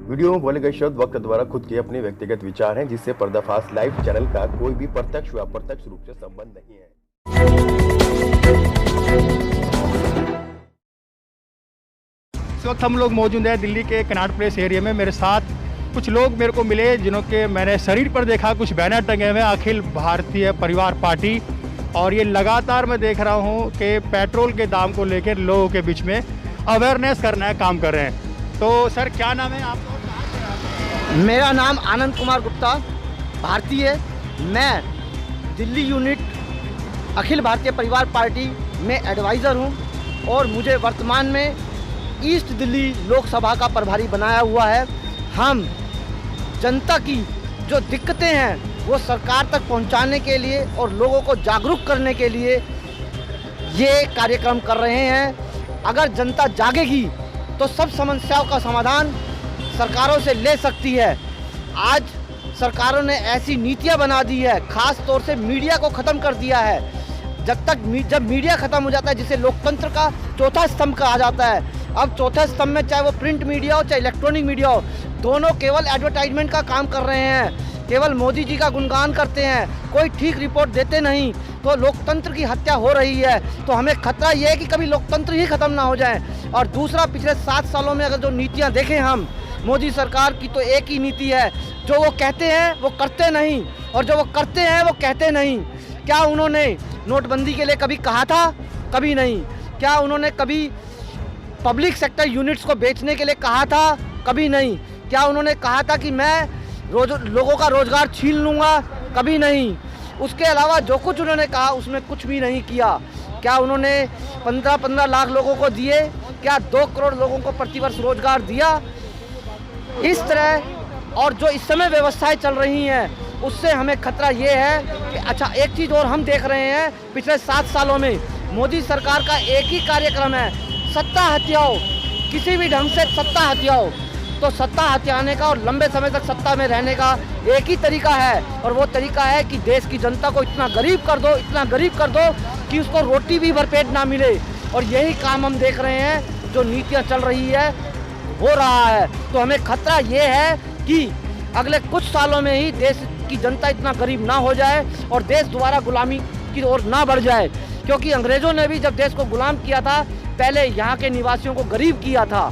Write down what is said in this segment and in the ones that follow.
Video में बोले गए शब्द वक्त द्वारा खुद के अपने व्यक्तिगत विचार हैं, जिससे पर्दाफाश लाइव चैनल का कोई भी प्रत्यक्ष व अप्रत्यक्ष रूप से संबंध नहीं है। इस वक्त हम लोग मौजूद हैं दिल्ली के कनॉट प्लेस एरिया में। मेरे साथ कुछ लोग मेरे को मिले जिन्हों के मैंने शरीर पर देखा कुछ बैनर टंगे हुए अखिल भारतीय परिवार पार्टी, और ये लगातार मैं देख रहा हूँ कि पेट्रोल के दाम को लेकर लोगों के बीच में अवेयरनेस करना है, काम कर रहे हैं। तो सर क्या नाम है आपका? मेरा नाम आनंद कुमार गुप्ता भारतीय, मैं दिल्ली यूनिट अखिल भारतीय परिवार पार्टी में एडवाइज़र हूँ और मुझे वर्तमान में ईस्ट दिल्ली लोकसभा का प्रभारी बनाया हुआ है। हम जनता की जो दिक्कतें हैं वो सरकार तक पहुंचाने के लिए और लोगों को जागरूक करने के लिए ये कार्यक्रम कर रहे हैं। अगर जनता जागेगी तो सब समस्याओं का समाधान सरकारों से ले सकती है। आज सरकारों ने ऐसी नीतियां बना दी है, खास तौर से मीडिया को ख़त्म कर दिया है। जब मीडिया ख़त्म हो जाता है, जिसे लोकतंत्र का चौथा स्तंभ कहा जाता है, अब चौथे स्तंभ में चाहे वो प्रिंट मीडिया हो चाहे इलेक्ट्रॉनिक मीडिया हो, दोनों केवल एडवर्टाइजमेंट का काम कर रहे हैं, केवल मोदी जी का गुणगान करते हैं, कोई ठीक रिपोर्ट देते नहीं। तो लोकतंत्र की हत्या हो रही है। तो हमें खतरा ये है कि कभी लोकतंत्र ही ख़त्म ना हो जाए। और दूसरा, पिछले 7 सालों में अगर जो नीतियाँ देखें हम मोदी सरकार की, तो एक ही नीति है, जो वो कहते हैं वो करते नहीं, और जो वो करते हैं वो कहते नहीं। क्या उन्होंने नोटबंदी के लिए कभी कहा था? कभी नहीं। क्या उन्होंने कभी पब्लिक सेक्टर यूनिट्स को बेचने के लिए कहा था? कभी नहीं। क्या उन्होंने कहा था कि मैं लोगों का रोज़गार छीन लूँगा? कभी नहीं। उसके अलावा जो कुछ उन्होंने कहा उसमें कुछ भी नहीं किया। क्या उन्होंने 15-15 लाख लोगों को दिए? क्या 2 करोड़ लोगों को प्रतिवर्ष रोज़गार दिया? इस तरह और जो इस समय व्यवस्थाएं चल रही हैं उससे हमें खतरा ये है कि अच्छा, एक चीज़ और हम देख रहे हैं, पिछले 7 सालों में मोदी सरकार का एक ही कार्यक्रम है, सत्ता हथियाओ, किसी भी ढंग से सत्ता हथियाओ। तो सत्ता हथियाने का और लंबे समय तक सत्ता में रहने का एक ही तरीका है, और वो तरीका है कि देश की जनता को इतना गरीब कर दो, इतना गरीब कर दो कि उसको रोटी भी भरपेट ना मिले। और यही काम हम देख रहे हैं, जो नीतियाँ चल रही है हो रहा है। तो हमें खतरा ये है कि अगले कुछ सालों में ही देश की जनता इतना गरीब ना हो जाए और देश दोबारा गुलामी की ओर ना बढ़ जाए। क्योंकि अंग्रेज़ों ने भी जब देश को गुलाम किया था, पहले यहाँ के निवासियों को गरीब किया था।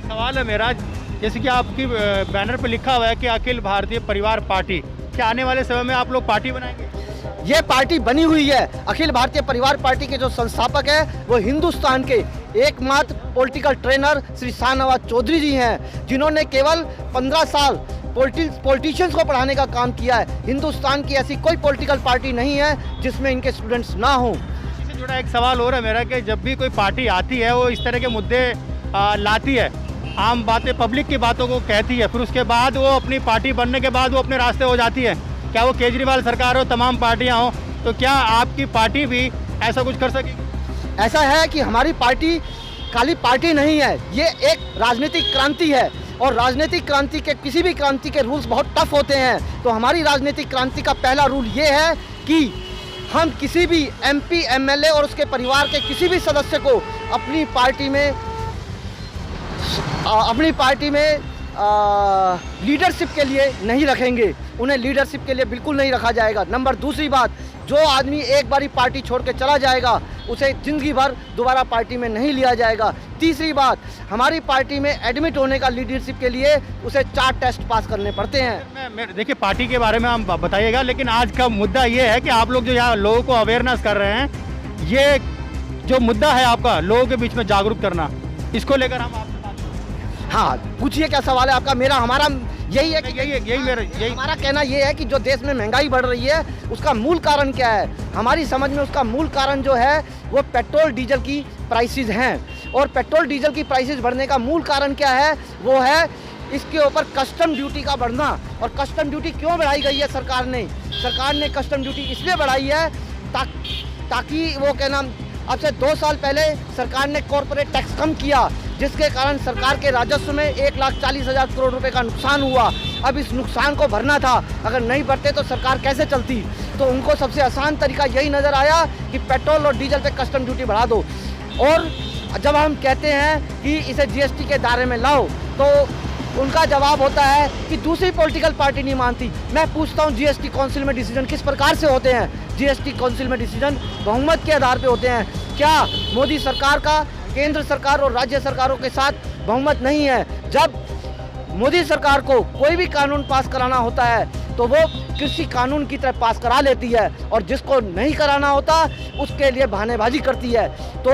सवाल है मेरा, जैसे कि आपकी बैनर पर लिखा हुआ है कि अखिल भारतीय परिवार पार्टी, क्या आने वाले समय में आप लोग पार्टी बनाएंगे? ये पार्टी बनी हुई है। अखिल भारतीय परिवार पार्टी के जो संस्थापक हैं वो हिंदुस्तान के एकमात्र पॉलिटिकल ट्रेनर श्री शाहनवाज चौधरी जी हैं, जिन्होंने केवल 15 साल पॉलिटिशियंस को पढ़ाने का काम किया है। हिंदुस्तान की ऐसी कोई पॉलिटिकल पार्टी नहीं है जिसमें इनके स्टूडेंट्स ना हों। इससे जुड़ा एक सवाल हो रहा है मेरा कि जब भी कोई पार्टी आती है वो इस तरह के मुद्दे लाती है, आम बातें, पब्लिक की बातों को कहती है, फिर उसके बाद वो अपनी पार्टी बनने के बाद वो अपने रास्ते हो जाती है। क्या वो केजरीवाल सरकार हो, तमाम पार्टियां हो, तो क्या आपकी पार्टी भी ऐसा कुछ कर सकेगी? ऐसा है कि हमारी पार्टी खाली पार्टी नहीं है, ये एक राजनीतिक क्रांति है, और राजनीतिक क्रांति के किसी भी क्रांति के रूल्स बहुत टफ होते हैं। तो हमारी राजनीतिक क्रांति का पहला रूल ये है कि हम किसी भी MP, MLA और उसके परिवार के किसी भी सदस्य को अपनी पार्टी में लीडरशिप के लिए नहीं रखेंगे। उन्हें लीडरशिप के लिए बिल्कुल नहीं रखा जाएगा। दूसरी बात, जो आदमी एक बारी पार्टी छोड़ के चला जाएगा उसे ज़िंदगी भर दोबारा पार्टी में नहीं लिया जाएगा। तीसरी बात, हमारी पार्टी में एडमिट होने का लीडरशिप के लिए उसे 4 टेस्ट पास करने पड़ते हैं। देखिए, पार्टी के बारे में हम बताइएगा, लेकिन आज का मुद्दा ये है कि आप लोग जो यहाँ लोगों को अवेयरनेस कर रहे हैं, ये जो मुद्दा है आपका लोगों के बीच में जागरूक करना, इसको लेकर हम आपसे बात करें। हाँ, पूछिए क्या सवाल है आपका? हमारा यही है कि हमारा कहना ये है कि जो देश में महंगाई बढ़ रही है उसका मूल कारण क्या है? हमारी समझ में उसका मूल कारण जो है वो पेट्रोल डीजल की प्राइसेस हैं। और पेट्रोल डीजल की प्राइसेस बढ़ने का मूल कारण क्या है? वो है इसके ऊपर कस्टम ड्यूटी का बढ़ना। और कस्टम ड्यूटी क्यों बढ़ाई गई है सरकार ने कस्टम ड्यूटी इसलिए बढ़ाई है ताकि वो क्या नाम, अब से 2 साल पहले सरकार ने कॉर्पोरेट टैक्स कम किया, जिसके कारण सरकार के राजस्व में 1,40,000 करोड़ रुपए का नुकसान हुआ। अब इस नुकसान को भरना था, अगर नहीं भरते तो सरकार कैसे चलती? तो उनको सबसे आसान तरीका यही नज़र आया कि पेट्रोल और डीजल पे कस्टम ड्यूटी बढ़ा दो। और जब हम कहते हैं कि इसे GST के दायरे में लाओ, तो उनका जवाब होता है कि दूसरी पॉलिटिकल पार्टी नहीं मानती। मैं पूछता हूँ जीएसटी काउंसिल में डिसीजन किस प्रकार से होते हैं? जीएसटी काउंसिल में डिसीजन बहुमत के आधार पे होते हैं। क्या मोदी सरकार का केंद्र सरकार और राज्य सरकारों के साथ बहुमत नहीं है? जब मोदी सरकार को कोई भी कानून पास कराना होता है तो वो कृषि कानून की तरह पास करा लेती है, और जिसको नहीं कराना होता उसके लिए बहानेबाजी करती है। तो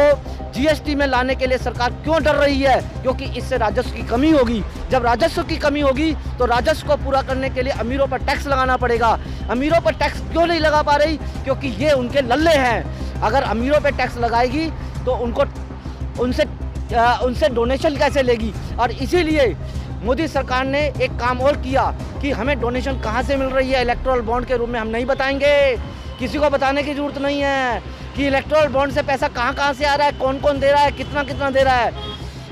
जीएसटी में लाने के लिए सरकार क्यों डर रही है? क्योंकि इससे राजस्व की कमी होगी। जब राजस्व की कमी होगी तो राजस्व को पूरा करने के लिए अमीरों पर टैक्स लगाना पड़ेगा। अमीरों पर टैक्स क्यों नहीं लगा पा रही? क्योंकि ये उनके लल्ले हैं। अगर अमीरों पर टैक्स लगाएगी तो उनसे डोनेशन कैसे लेगी? और इसीलिए मोदी सरकार ने एक काम और किया कि हमें डोनेशन कहाँ से मिल रही है इलेक्टोरल बॉन्ड के रूप में, हम नहीं बताएंगे। किसी को बताने की जरूरत नहीं है कि इलेक्टोरल बॉन्ड से पैसा कहाँ से आ रहा है, कौन कौन दे रहा है, कितना दे रहा है।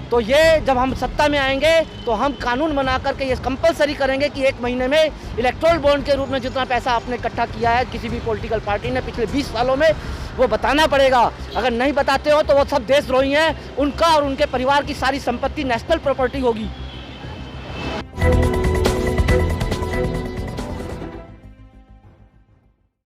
तो ये जब हम सत्ता में आएंगे तो हम कानून बना करके ये कंपलसरी करेंगे कि 1 महीने में इलेक्टोरल बॉन्ड के रूप में जितना पैसा आपने इकट्ठा किया है किसी भी पॉलिटिकल पार्टी ने पिछले 20 सालों में, वो बताना पड़ेगा। अगर नहीं बताते हो तो वो सब देशद्रोही हैं। उनका और उनके परिवार की सारी संपत्ति नेशनल प्रॉपर्टी होगी।